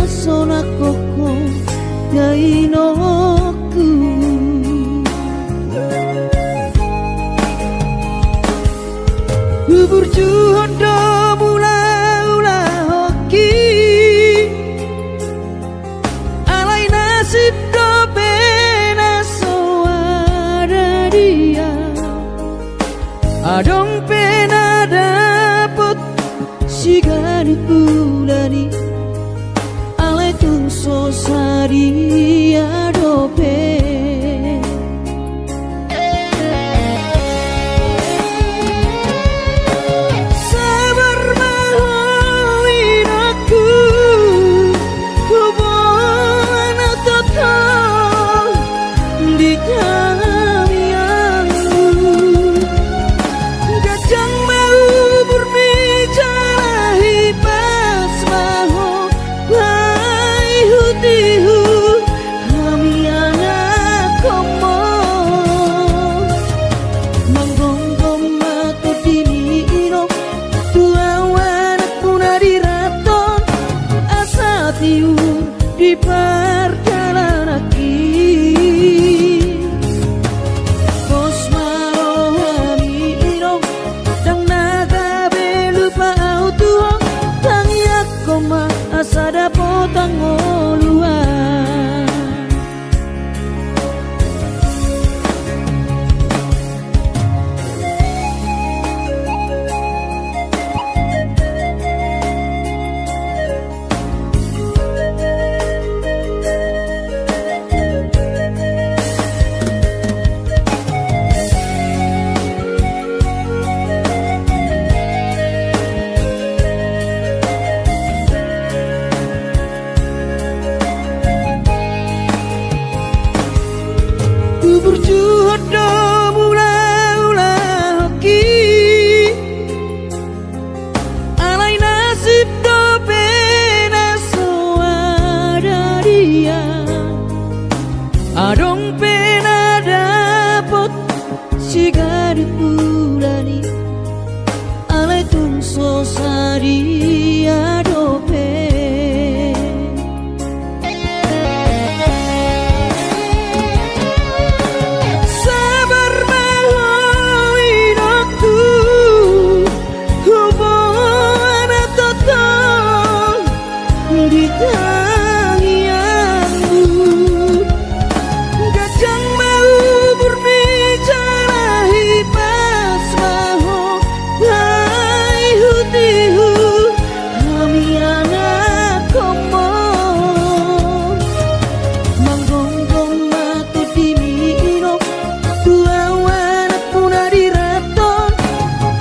sona koko gainoku bubur juhondo mula-ula hoki alai nasib do pena soada dia adong pena dapet sigari bulani alai tung sosari adope sabar mahoin aku hubungan total di kamianmu gajang mau berbicara hipas maho bai hutihu kami anak komo manggonggong matu dini ino tua wanak puna diraton asa tiu di perjalanan bos marohami ino dang naga belupa autuo tangi akoma asada potang oluan berjuhodo mula-ula hoki alai nasib do pena soada dia adong pena dapot sigari bulani alai tung sosari adope gajang mau berbicara hipas maho bai hutihu kami anak komo manggonggong matu dini ino tua wanak puna diraton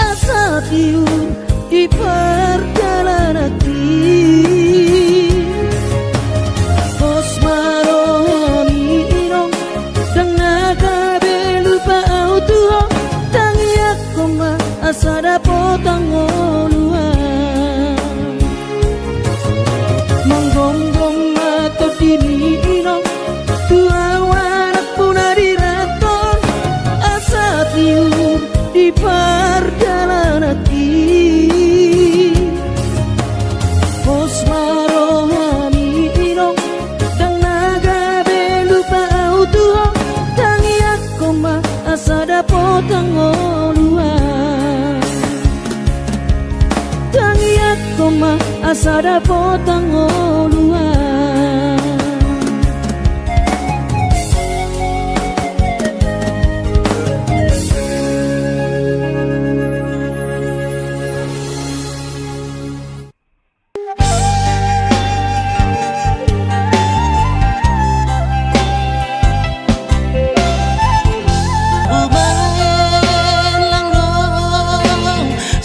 asa tiu di perjalanan bos marohami ino dang naga belupa autuo tangi akoma asada potang oluan manggonggong matu dini ino tua wanak puna diraton asa tiu di perjalanan bos marohami ino dang naga belupa autuo tangi akoma asada potang oluan tangi akoma asada potang oluan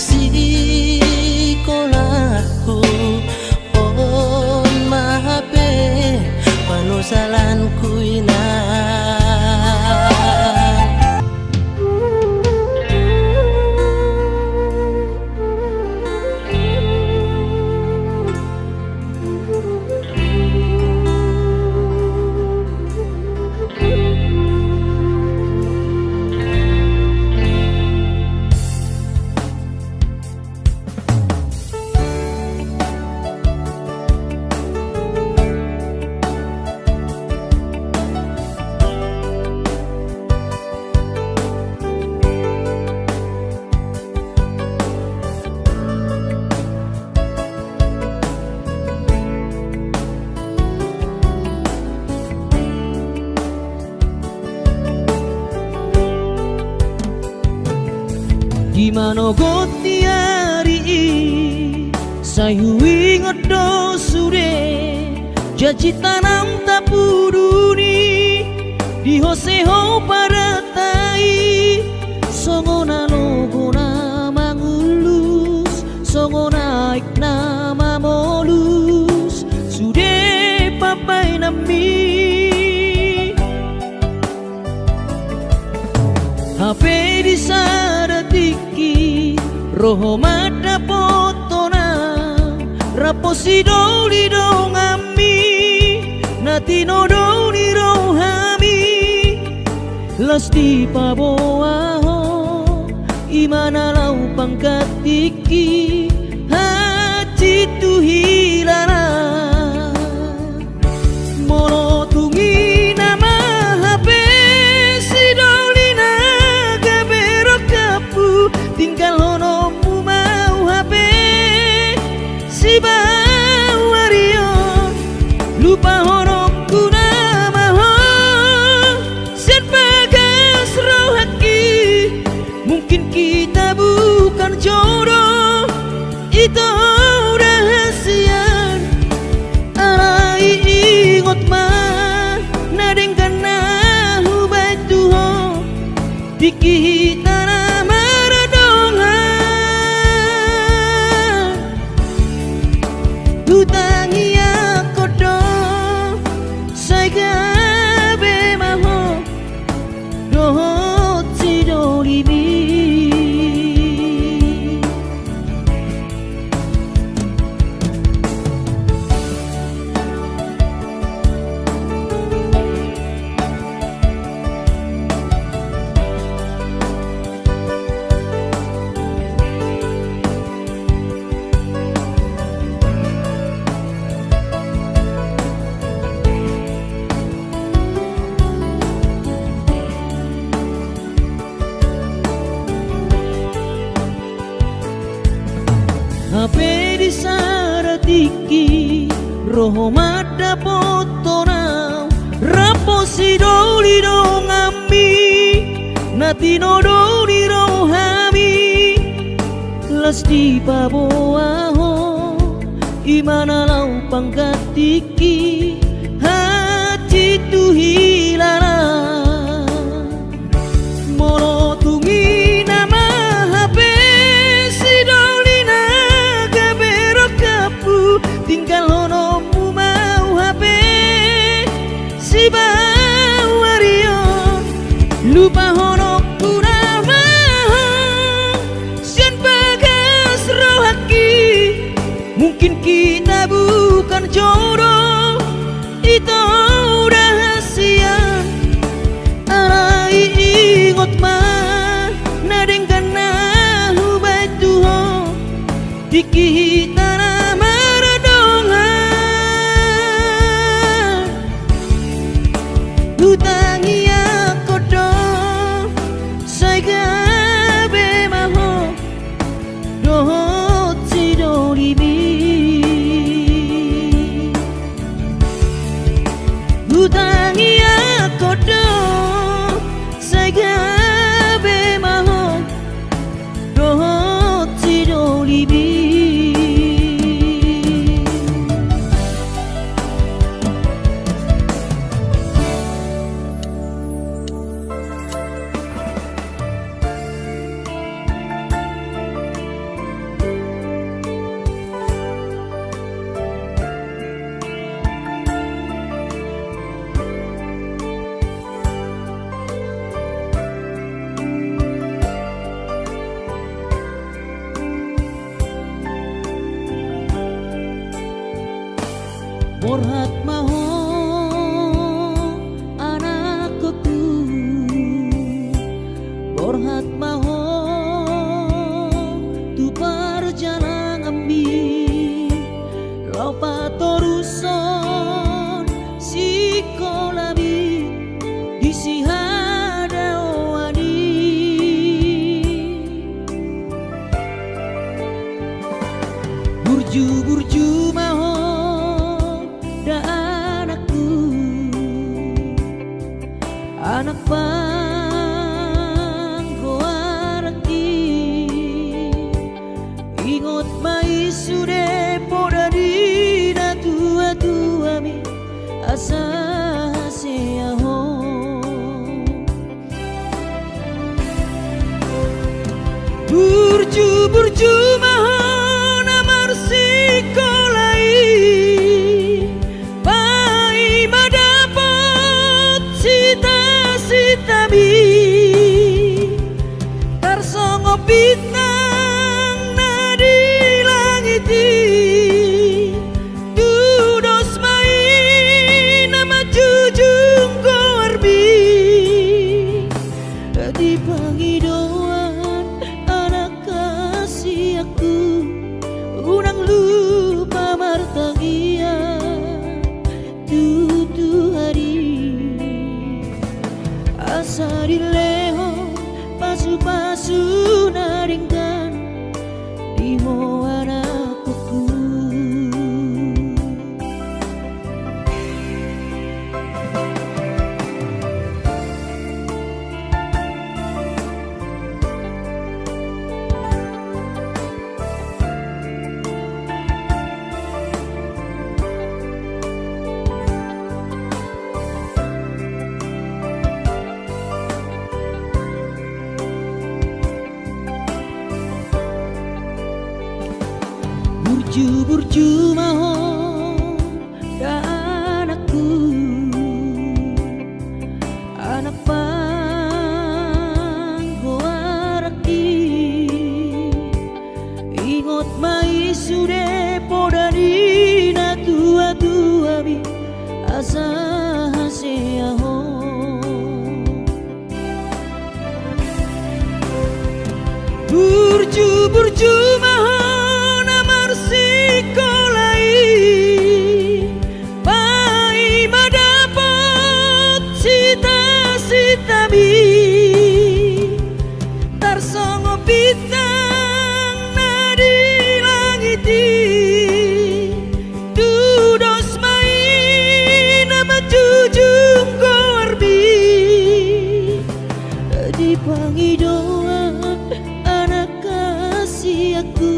Si kolahku, oh di mana gotiari sayui ngodo sure janji tanam tapuduni di hoseho paratai songona logona mangulus songona iknama molus sude papai nami HP di sadatiki roho mata potona raposi doli dongami nati nodoni rohami lasti paboaho imana lau pangkatiki hati tu hilala molo tungi nama HP si dolina gabero kapu tinggal honomu mau HP si bawario lupa honokku nama ho sen bagas rohaki mungkin kita bukan jodoh itu rahasia arai ingot mah nadeng kana hubai tuho tiki tanah maradongan hutangi akodo saigabe maho dohot sidolibi HP di saratiki roho mata potona raposi doli dongami nati nodoni rohami lasti paboaho imana lau pangkatiki hati tu hilala molo tungi nama HP si dolina gabero kapu tinggal honomu mau HP si bawario lupa honokku nama sian bagas rohaki mungkin kita bukan jodoh itu rahasia arai ingot mah nadeng kana hubai tuho tiki tanah maradongan hutangi akodo saigabe maho dohot sidolibi hutangi akodo saigabe maho dohot sidolibi Borhat maho anakku Borhat maho tu perjalanan ambi lau patoruson si kolabi isi hada wadi burju maho anak panggoaraki asa hasia ho burju mahon amar sikolai pai madapot sita-sitami tarsongo bintang nadi langiti dudos main nama jujung korbi di pangidauan anak kasih aku unang lupa martangia tutu hari asa dileho pasu-pasu naringkan di anakku burju mahon dan aku anak panggoaraki ingot mai sude podadina tua bi asa hasia ho burju mahon amar sikolai pai madapot sita-sitami tarsongo bintang nadi langiti dudos main nama jujung korbi di pangidauan anak kasih aku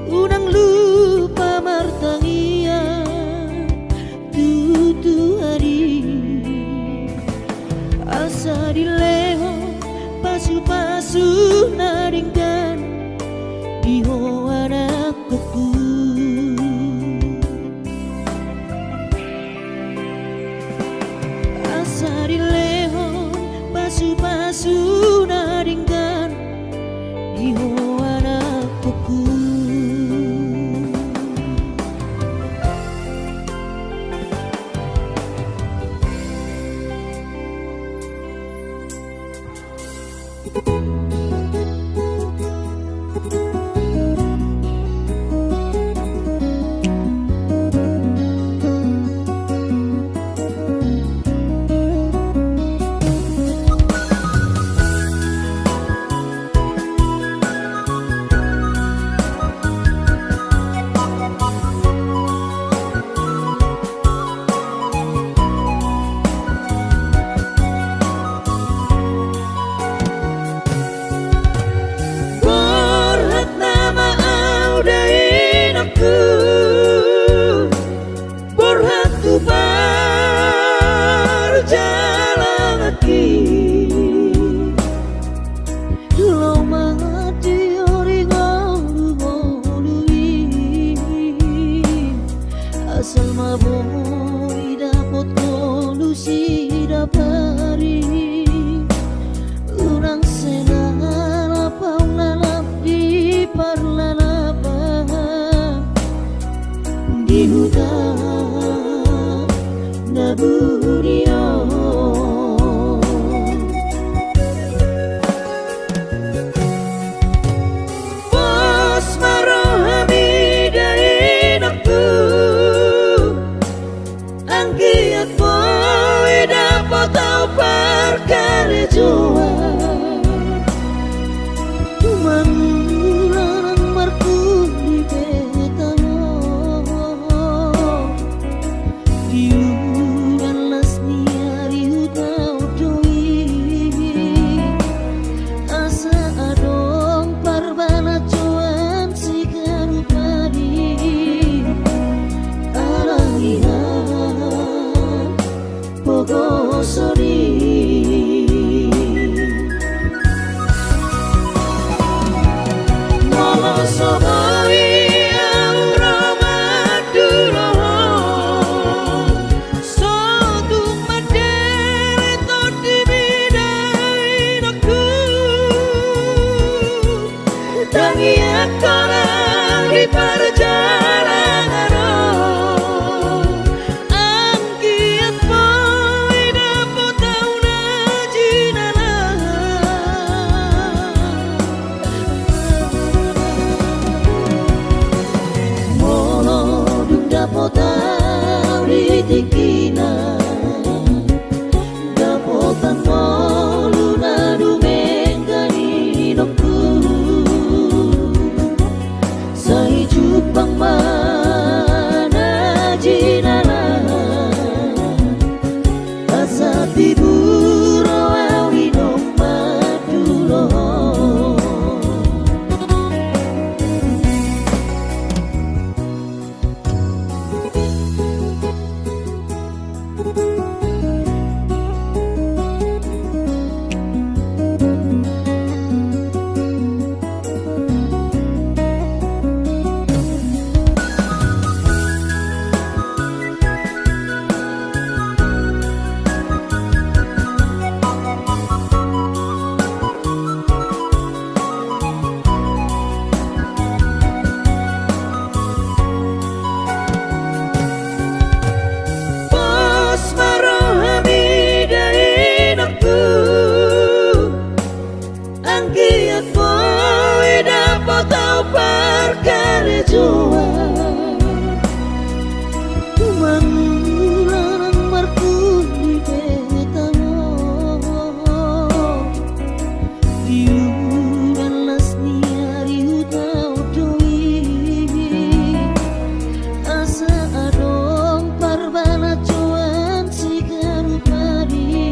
unang lupa martangia tutu hari asa dileho pasu-pasu naringkan di anakku asa dileho pasu-pasu naringkan di anakku Borhatu berjalan lagi lo mati ori ngolui asal maboi dapot kolusi dapari urang senang lapau lalap di parlalapan di hutan naburio bos marohami dari nakku angkiat boy dapat tau perkara jua cuman larang marku di betano di Tangiat korang di perjalanan Angkiat poe dapat tau na jinana Molo dum dapat tau di tikina Dapotan molu na dumengani nokku Jupang mana jinana asa tiburo awino madulo Angkiat poe dapat tau perkara jua Mangularang marku di betano Diuran lasni hari utau doi Asa adong parbana cuan si garupari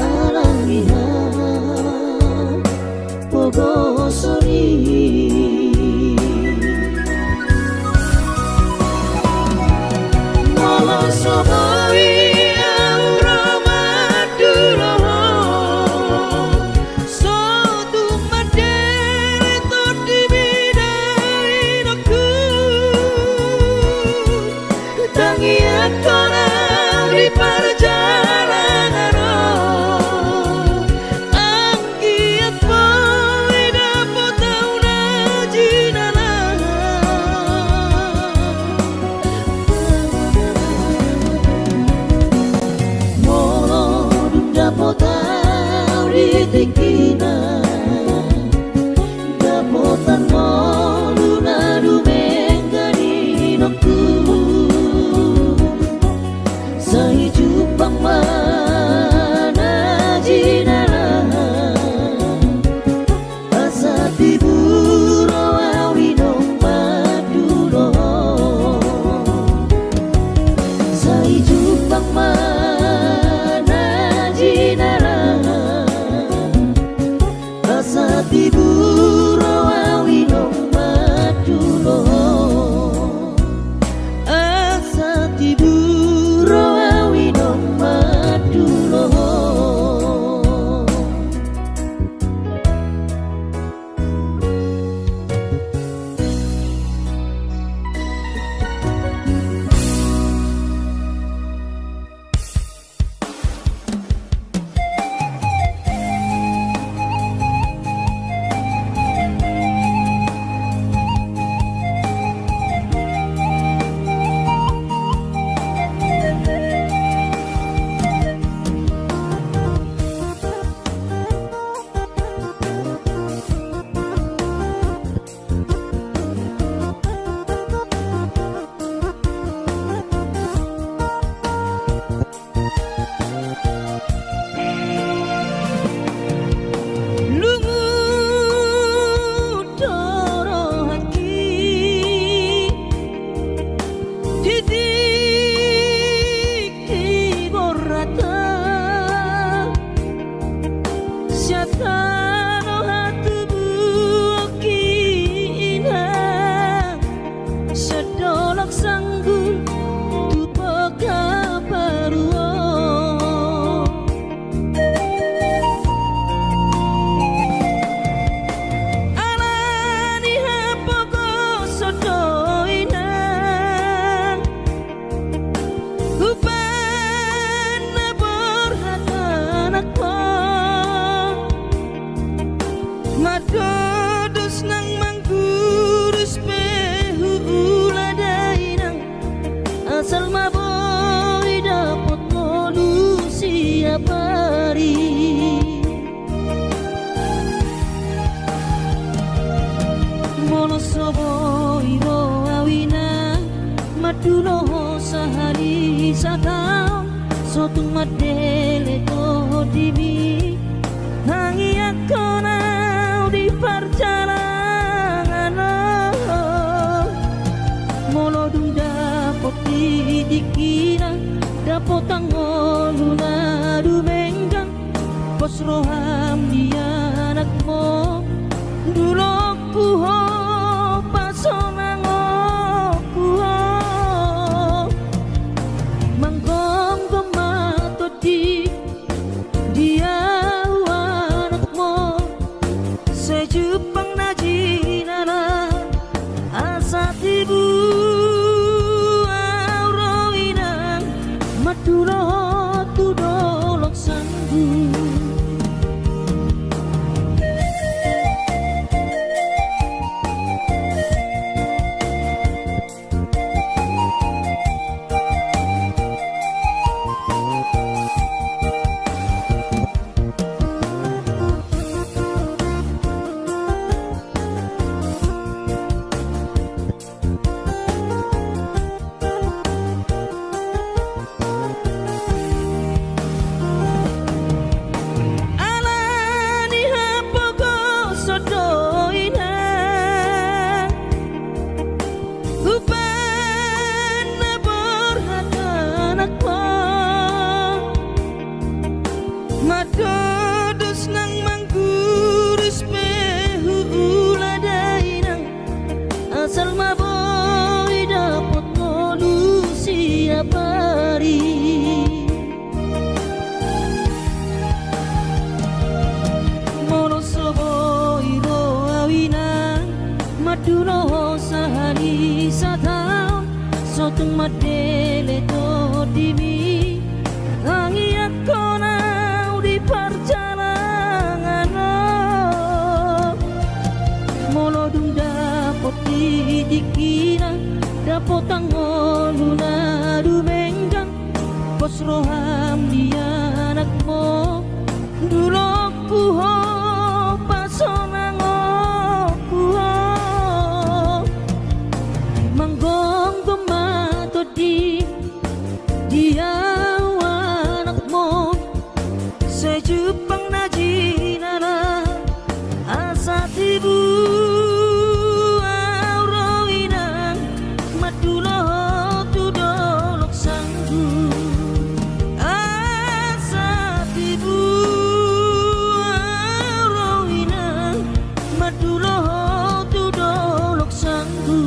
Alangihan Pogosoni Molo sohoi aura madulo Sotu madere to dibidai nokku Tangiat korang di perjalanan Angkiat poe dapat tau na jinana Molo dum dapat tau di tikina Dapotan molu na dumengani nokku Sai jupang mana jinana Asa tiburo awino madulo Sai jupang mana jinana Asa tiburo awino madulo Asa tiburo awino madulo Madodos nang manggurus pehu uladainang asal maboy dapot ngolu siap hari mono soboy ro awina madulo sehari satau sotung madele to dimi hangi akona di perjalanan molo dung dapot dikira dapot angoluna dumenggang pos roham dia anakmu dulu kuho pasonango kuho manggong gemato di dia Jepang najinana asat ibu auroinang madulo tudolok sanggu Madodos nang manggurus pehu uladainang asal maboy dapot ngolu siap hari mono soboy ro awina madulo sehari satau sotung madele to dimi hangi akona perjalanan molo dung dapot dikira dapot angoluna dumenggang pos roham dia anakmu dulu kuho pasonango kuho manggong gemato di dia Jepang najinana asat ibu auroinang madulo tudolok sanggu asat ibu auroinang madulo tudolok sanggu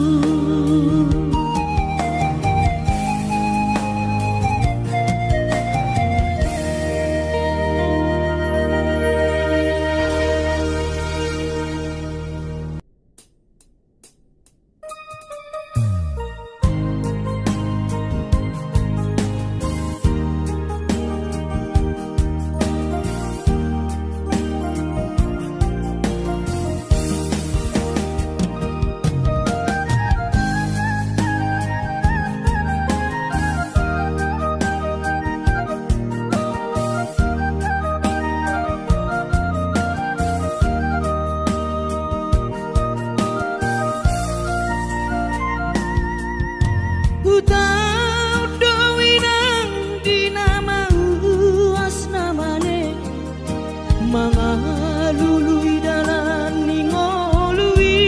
Mangalului dalan ningolui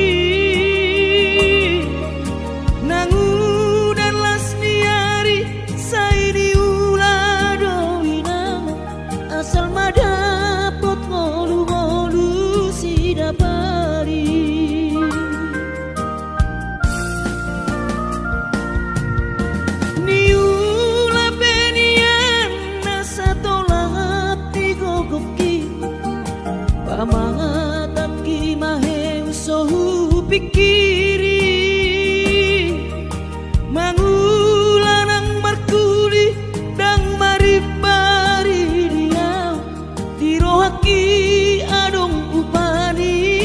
nangudan las niari saidi uladoina asal madapot ngolu-ngolu si dapari niula benian nasa tolak tigogoki pamangat ki maheng sohu pikiri mangulanang markuli dang maribari dia tirohaki adong upani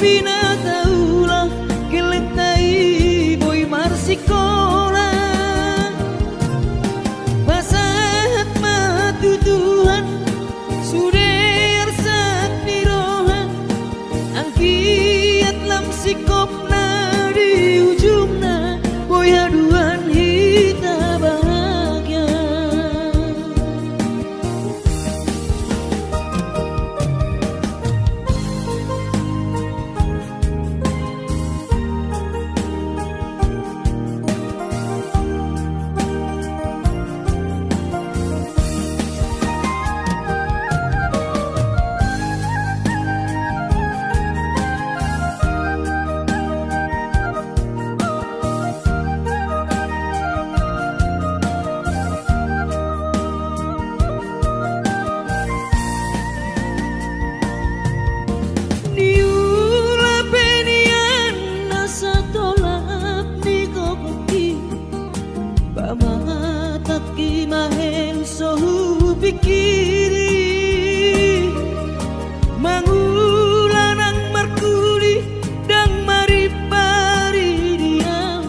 pinataulah kelentai boy marsikola pasahat matutuhan suder sak nirohan angkiat lam sikopna di ujungna boy haduan hita bahagia. Pamataki mahel sohu pikiri mangulan ang markuli dang maripari dia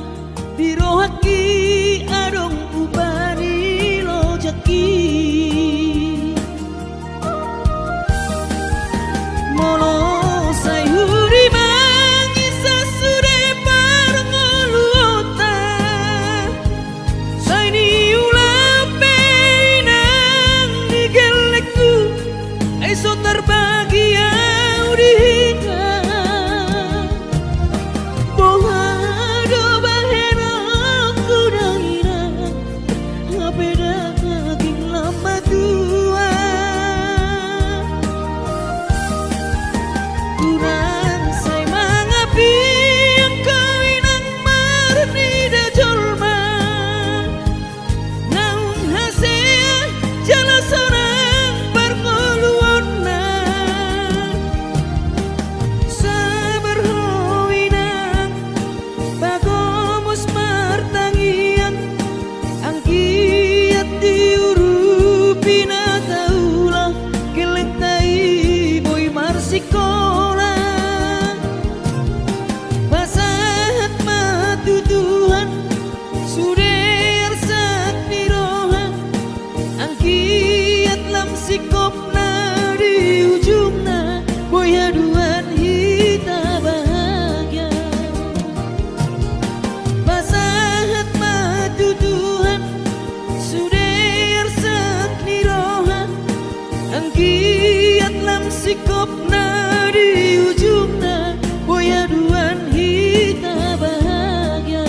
birohaki adong ubani lojaki mono sayuri mangisa sude parngoluota saini eso terbahagia udika bohado bahera kudaira ngapeda kaging lama tua kurang say mangapi ang kawinang marni da jolma naung hasea jala sorang parngoluonna saberhowinang bagomos martangian ang kiat diuru pinataulah kelentai boy marsikola pasahat matutuhan suder sak nirohan ang kiat lam sikopna di ujungna boy haduan hita bahagia pasahat matutuhan suder sak nirohan ang kiat lam sikopna di ujungna boy haduan hita bahagia.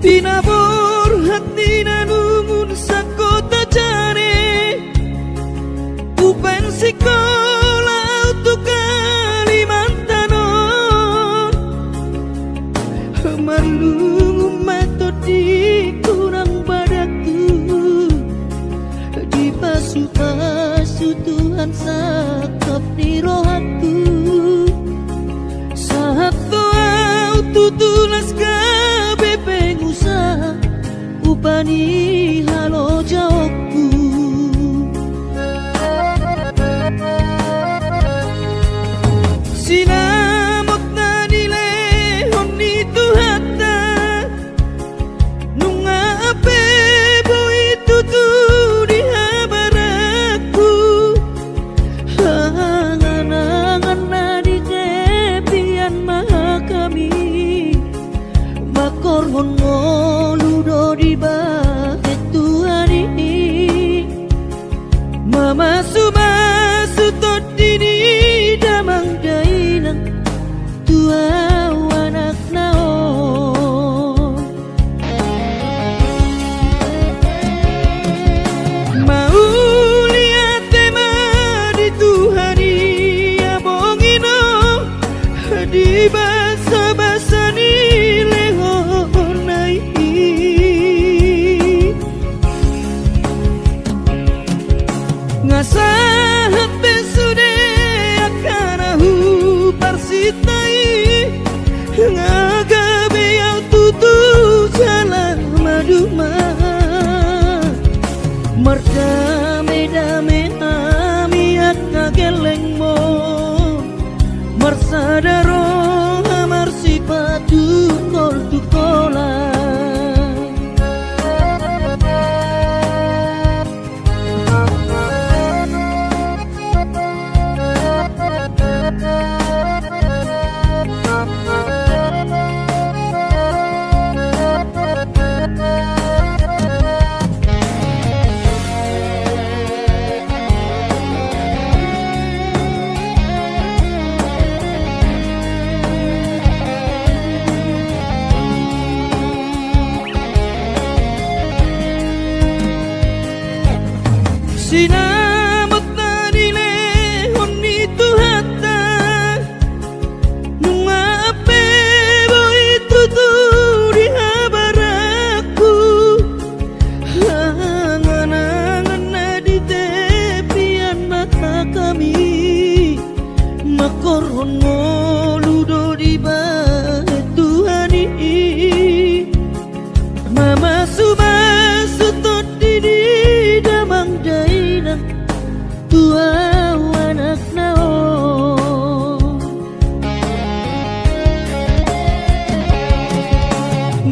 Tinabur hati nanungun sa kota jane upan sekolah untuk Kalimantanon marlung metodi kurang padaku di pasu-pasu Tuhan sakap nirohatku saat doa tutulas kabe pengusaha upani halo jawabku sinamot na nile honi tuhata nunga ape boy tutu di habaraku hanganangan na di kepian maha kami makor ngon ludo di bah Mama suma sutot dini damang dainang tua anak naon mau lihat tema di Tuhani abongino di basa-basa ni lehonai ngasahat besude akanahu parsitai ngagabe yang tutu jalan maduma merdame-dame ami akageleng mo marsadaro amar sipatu kol tukola sinamot na nile honi tuhata nunga apero ituturi habaraku angan-angan na di tepian mata kami makoron ngoludo di bahet Tuhani mama sutot didi damang dainang tua anak naon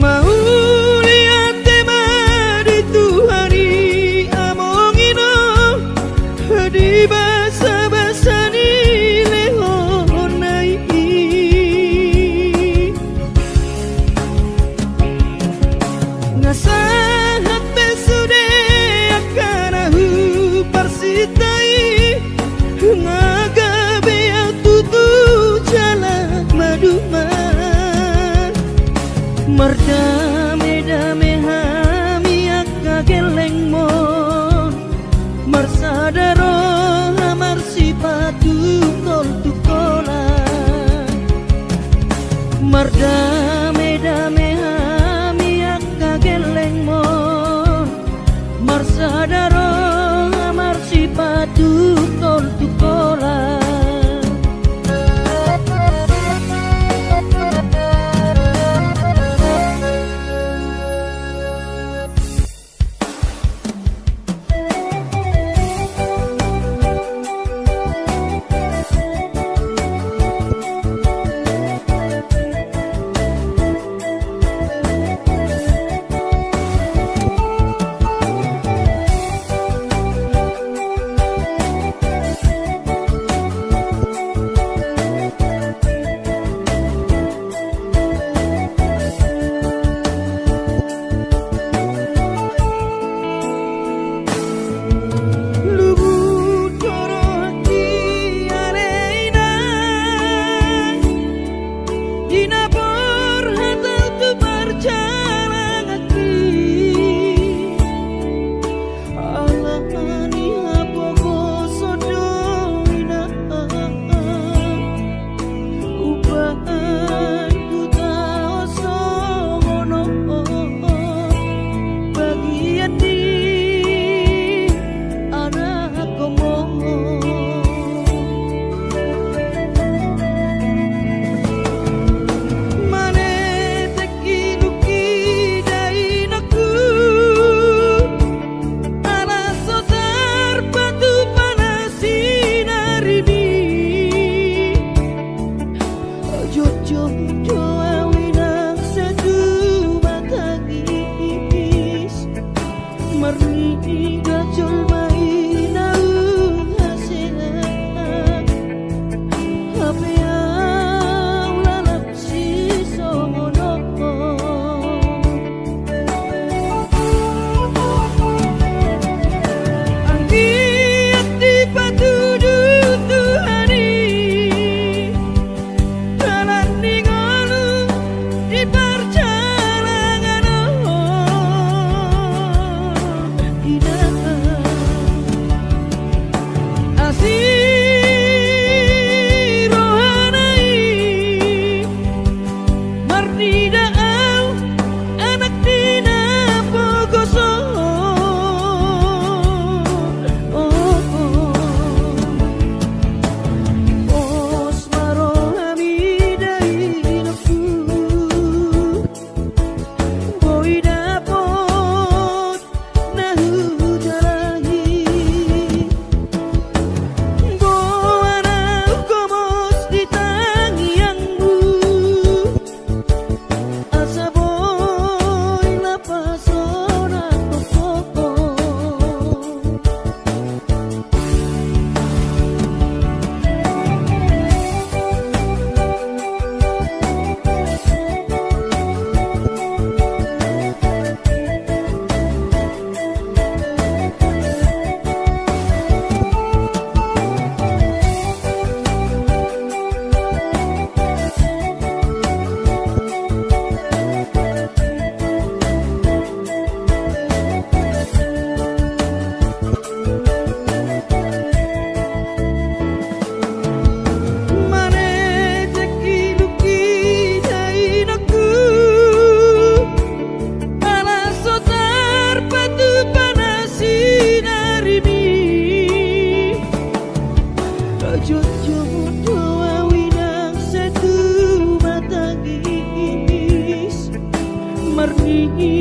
mau lihat tema di Tuhani amongino di basa-basa ni lehonai ngasahat besude akanahu parsitai ngagabe yang tutu jalan maduma merdame-dame hami akageleng mon marsadaro amar sipatu kol tukola merdame-dame hami akageleng mon marsadaro amar sipatu kol tukola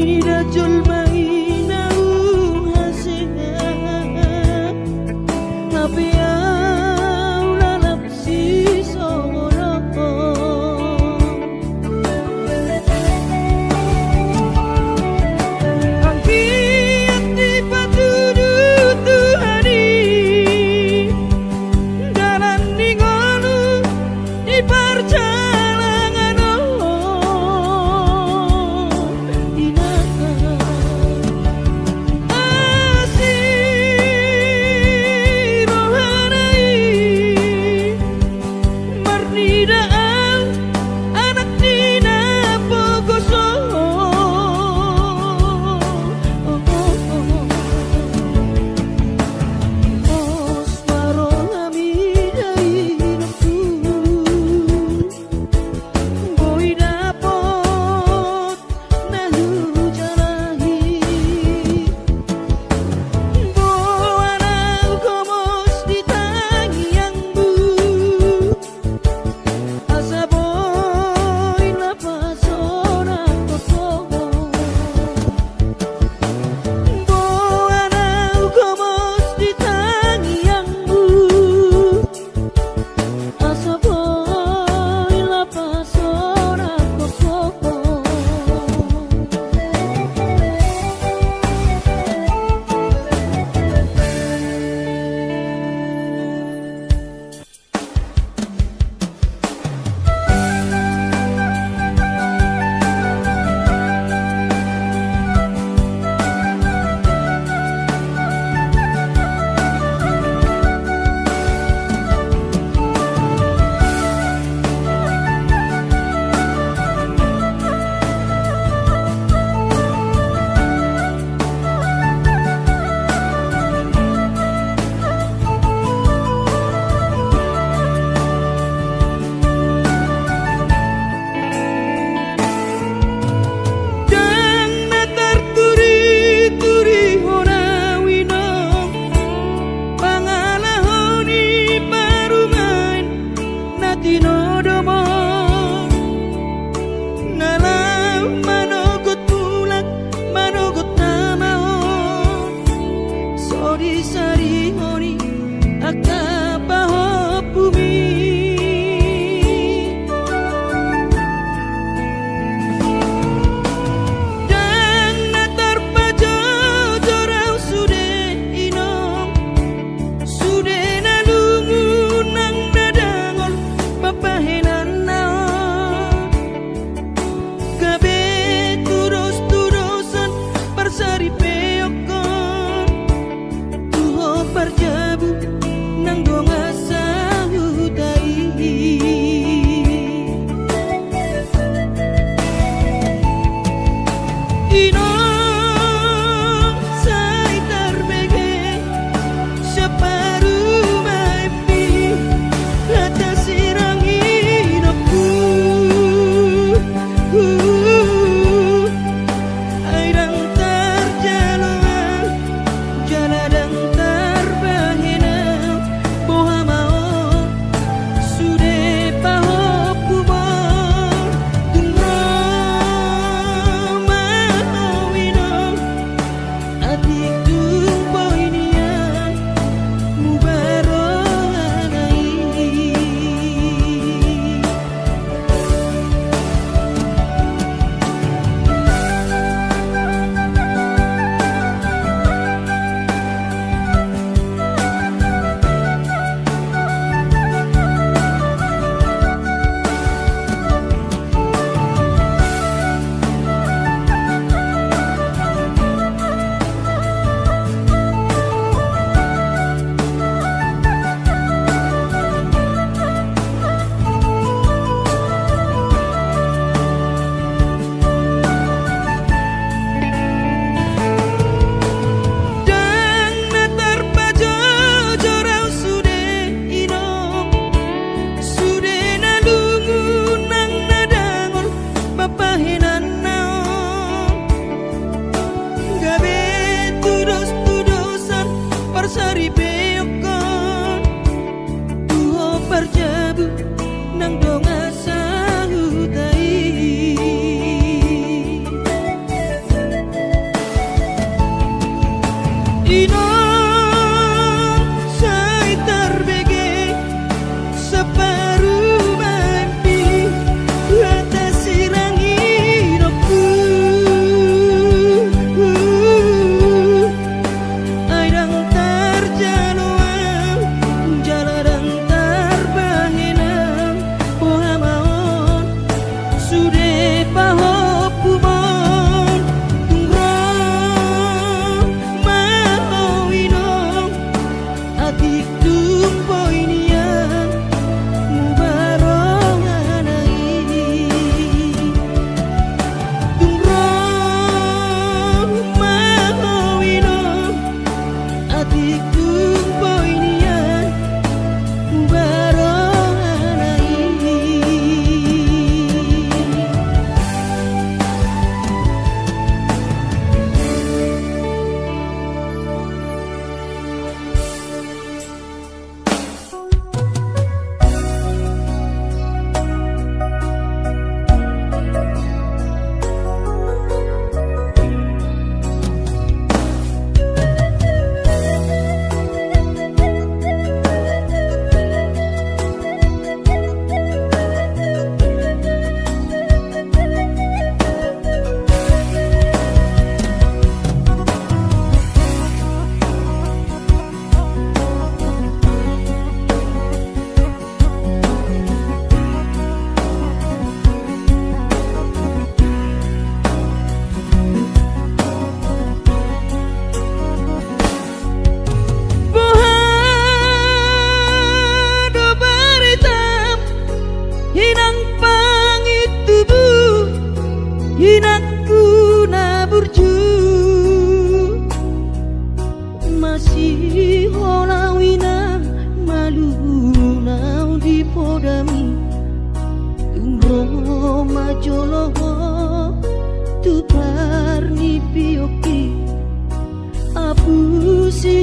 ida julmai naung hasehat tapi aula nafsi songoroko angkiat di patudu Tuhani dalan ningolu di perjalanan inaka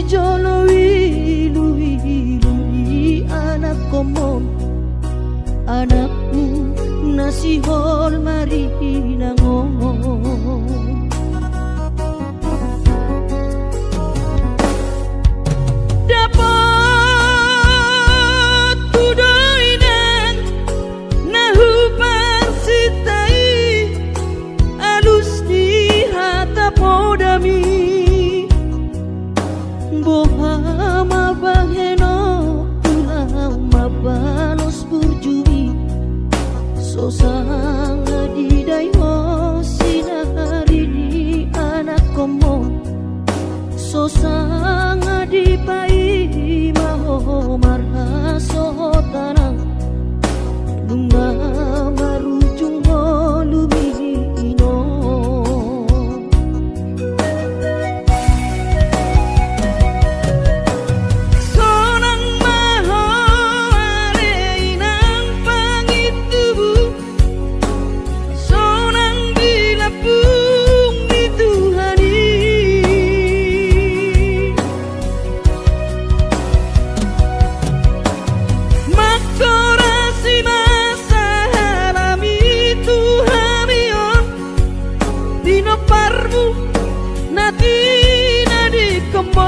jolowi luwi anak komon anakmu nasihol mari ngomong dapat kudoinan nahu pansitai alus di hata podami bohama baheno ulang mabanos burjumi sosanga di dayo sinari di anak komo sosanga di pai maho marhaso tanang bunga marujung lumino sonang maho areinang pangitubu sonang dilapung di Tuhani makorasi masa halami Tuhamion dino parmu nati nadi kemon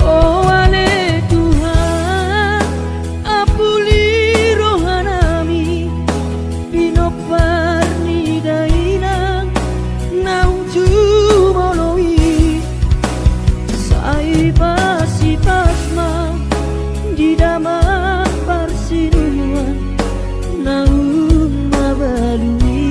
oh ale Tuhan apuli rohanami dino parni dainang nauju moloi si pasma di daman parsinuan naum mabalui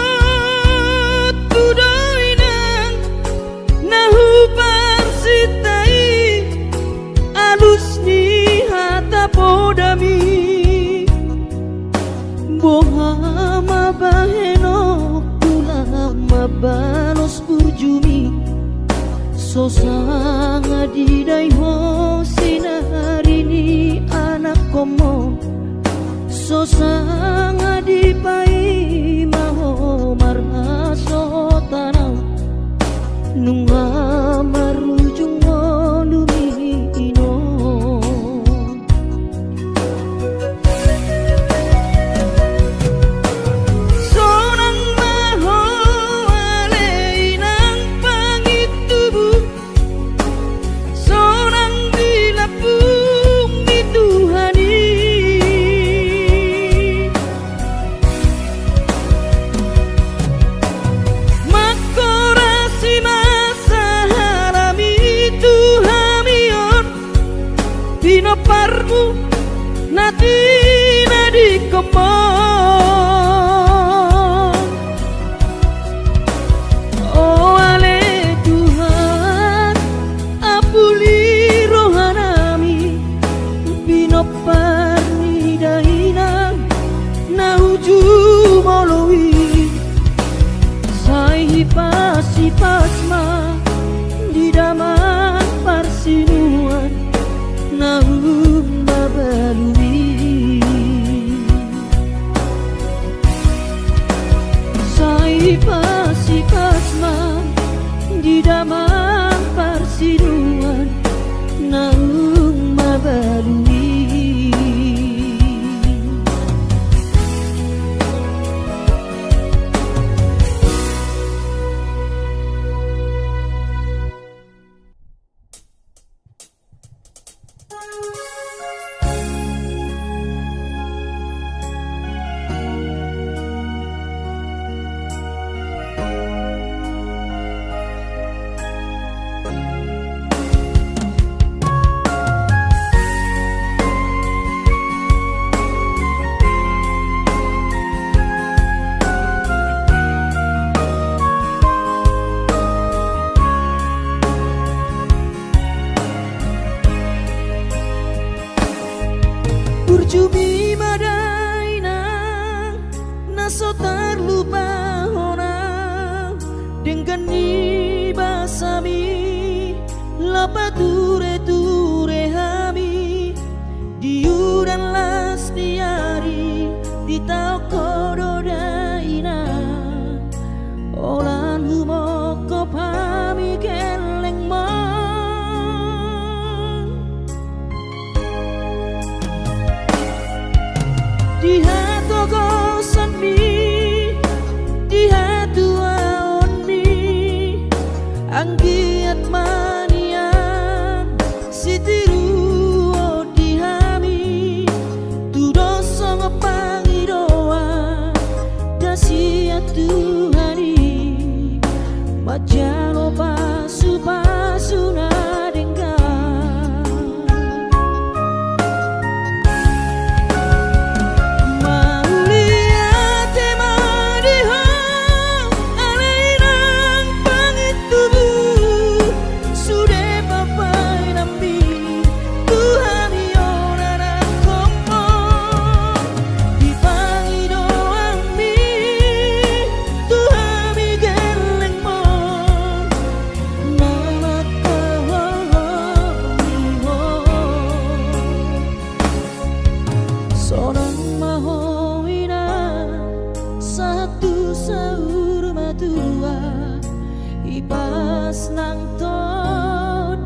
dapat kudoinan nahu pansitai alus ni hata podami bohama baheno ulama banos burjumi sosanga di dayo sinari ni anak komo sosanga di pai maho marhaso tanang nunga marujung lumino sonang maho aleinang pangitubu sonang dilapung di Tuhani makorasi masa halami Tuhamion dino parmu nati nadi kemon oh ale Tuhan apuli rohanami bino parni dainang nauju moloi si pasma di daman parsinuan naum mabalui si pasma di daman parsinuan naum mabalui cumi madai nang naso terlupa orang dengan ni basami lapa ture ture hami diuran las diari di tau kododaina olan humoko pami keleng mo di hatu gosan mi di hatu aon mi anggiat manian sitiru di hami tudo songo pangiroa dasia Tuhani majalo pasu pasu na Sonang mahowina satu saur matua ipas nang to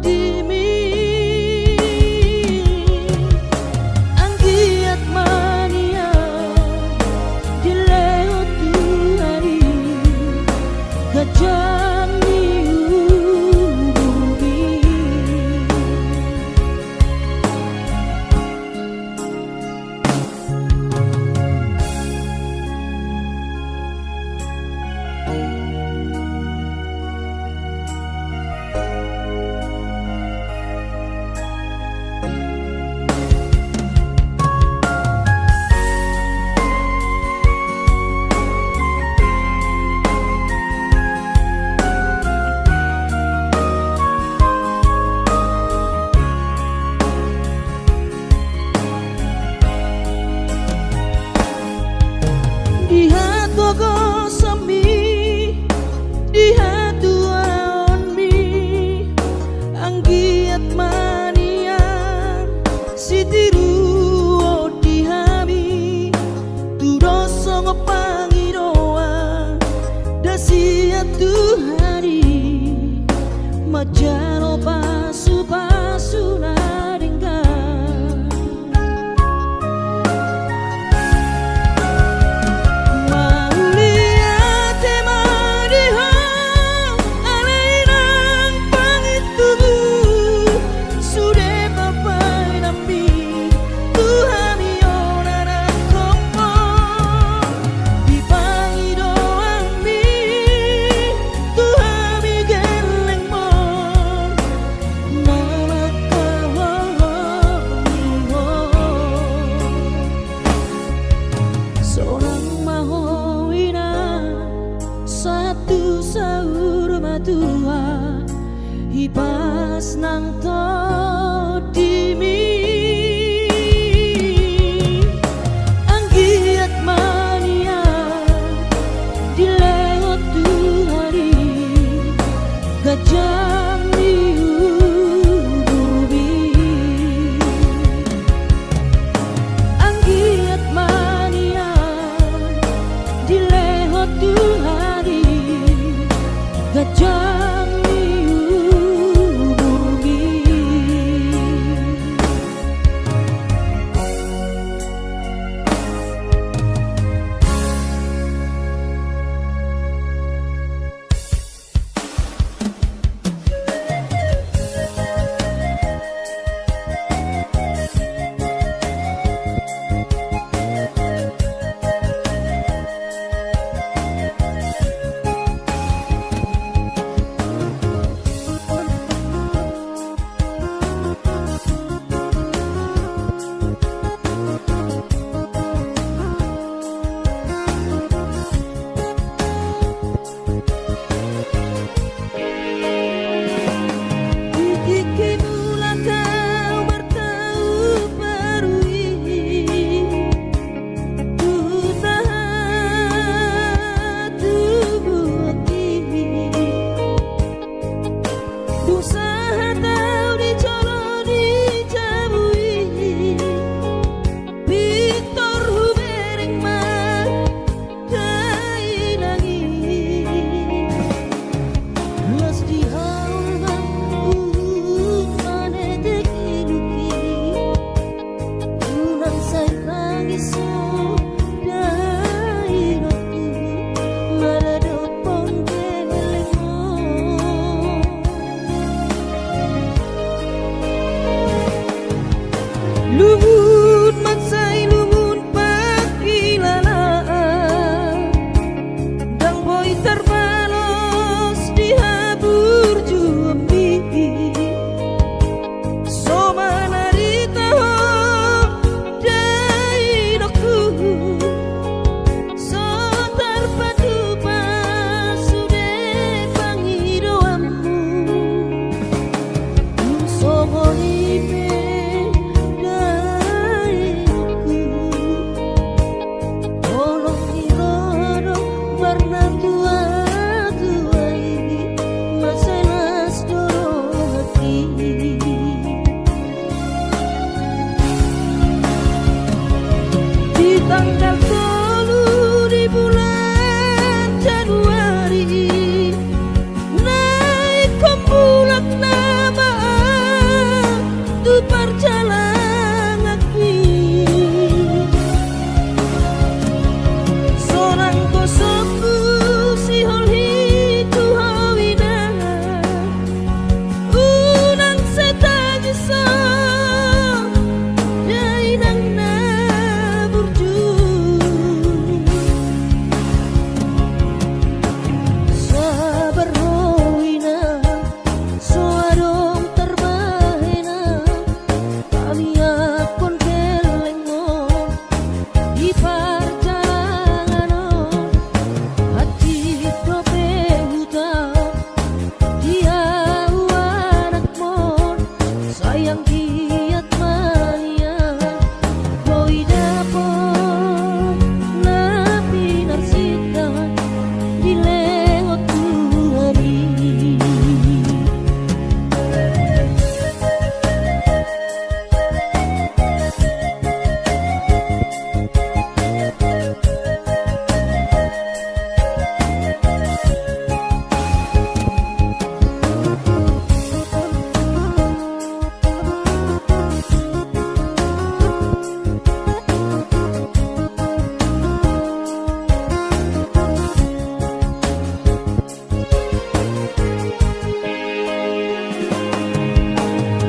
dimi anggiat mania dileo Tuhani gajang di hatu gosam mi di hatu aon mi anggiat manian sitiru di hami tudo songo pangiroa dasia Tuhani majalo pasu pasu na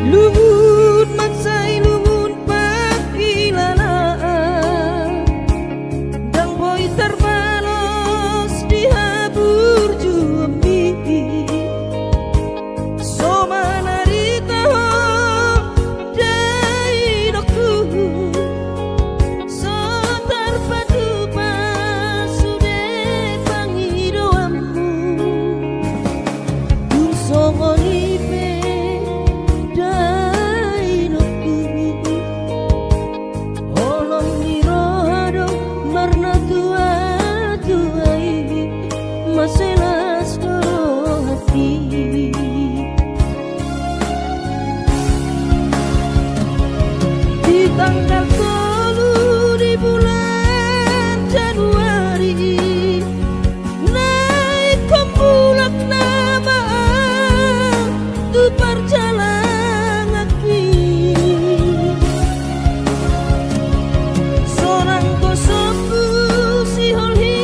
Luhun maksai luhun pakilalaan dang boy terbalos dihabur jumi somana ritaho jai dokku so terpadu pasude pangidoammu unsongoni maselas karo hati di tanggal 10 di bulan Januari naik kembulak nama tu perjalanan aki seorang kosongku si holhi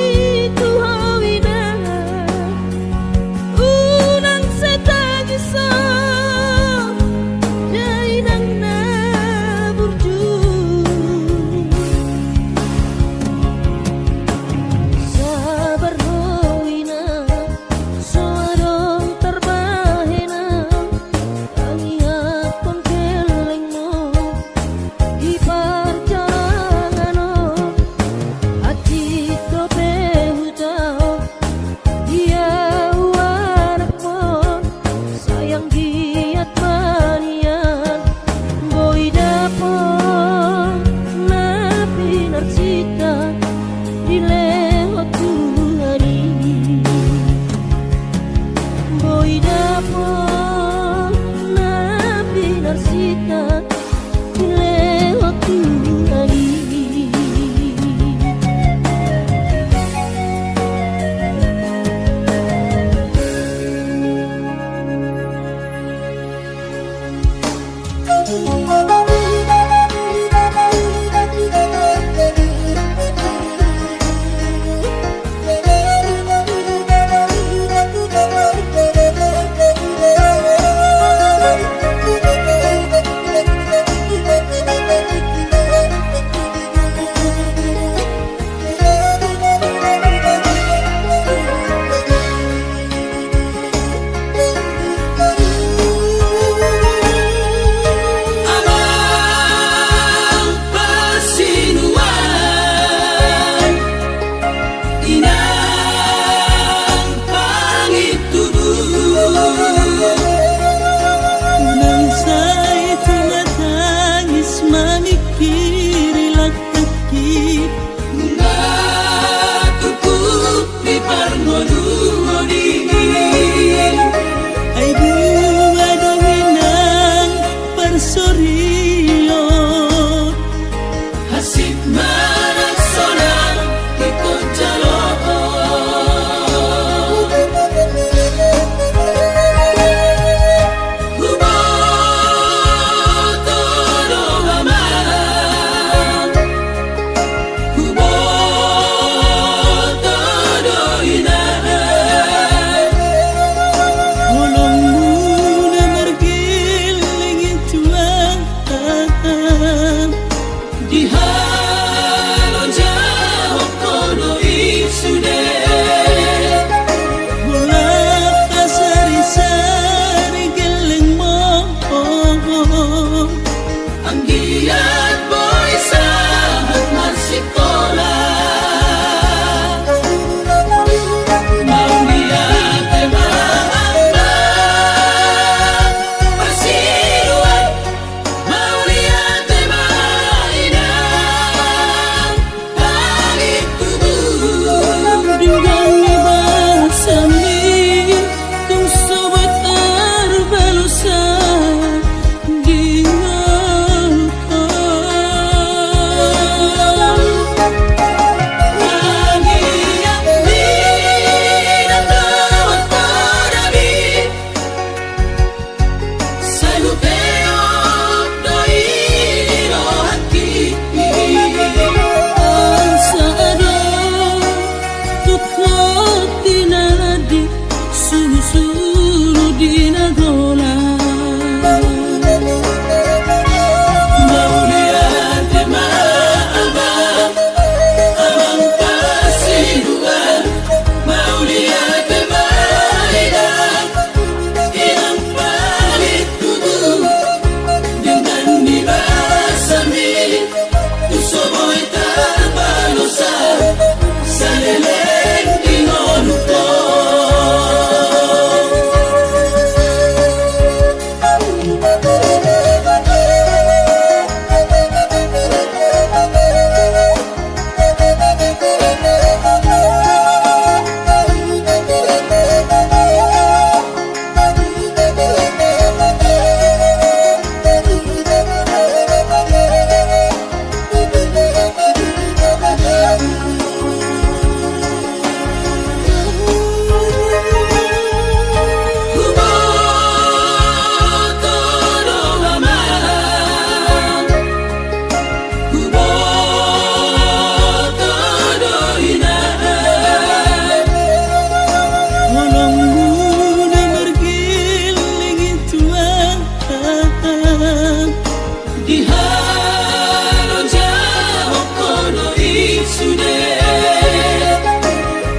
di halo jawa kono isude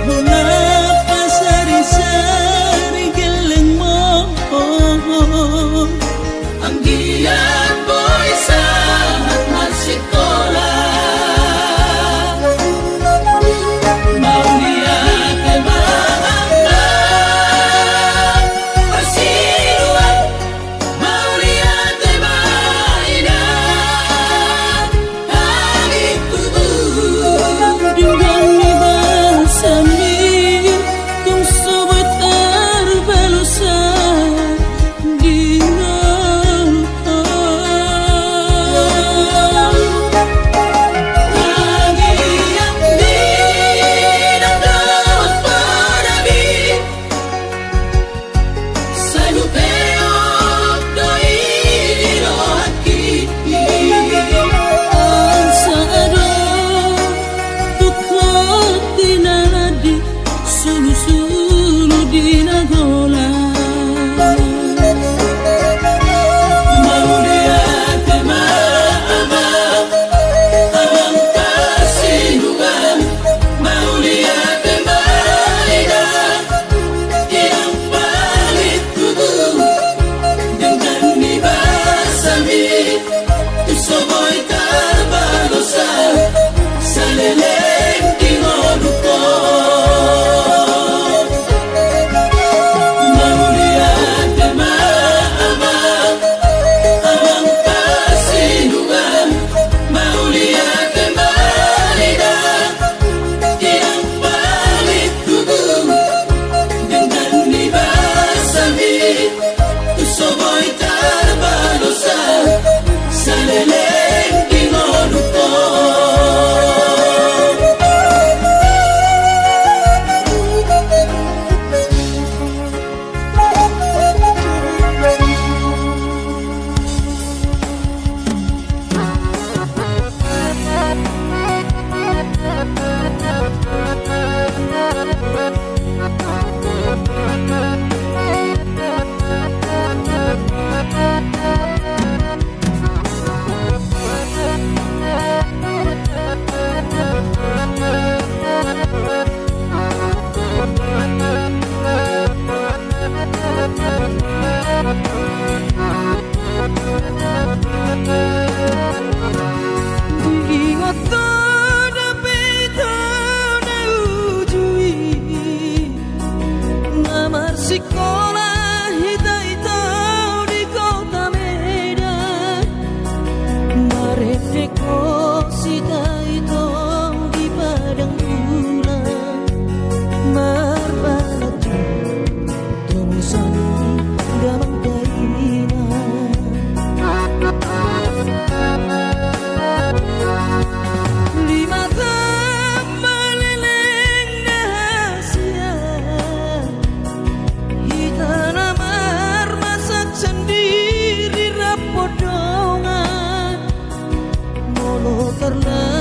mengapa sari-sari geleng mo anggian boy saat masih sekolah mau lihat kemana persiluan mau lihat kemainan hari kubur dengan dibasami tung sobat terbelusa sekolah hita di kota Medan mareteko sita itu di padang bulan marbalatu temusan gamang daina lima meleleng rahasia tanamar masak sendiri rapodongan mono karena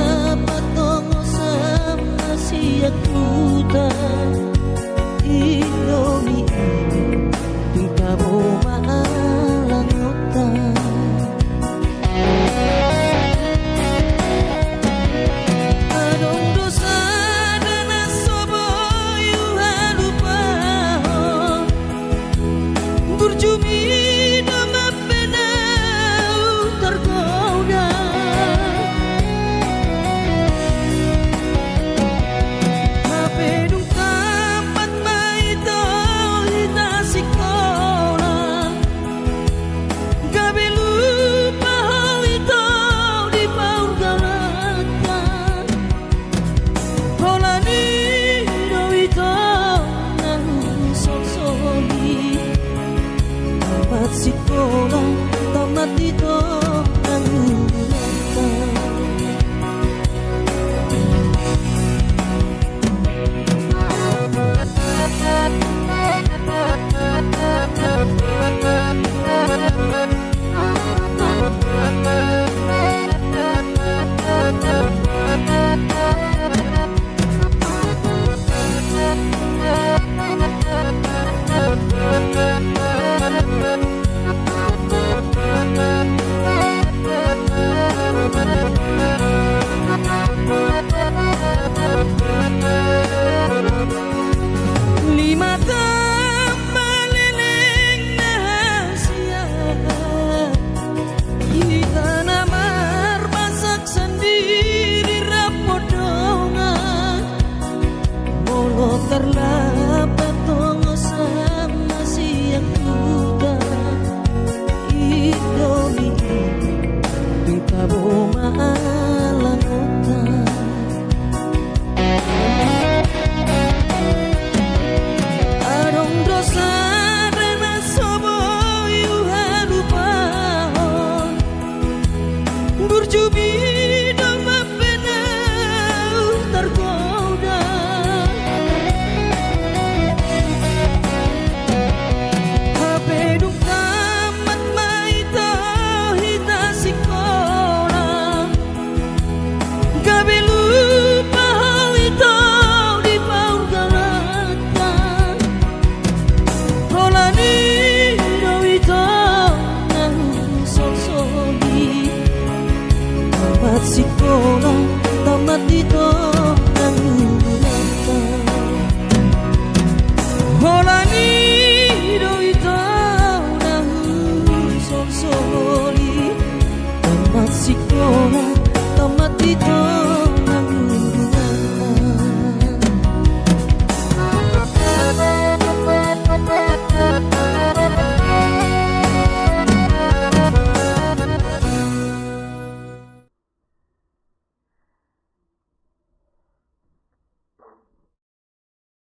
berjubil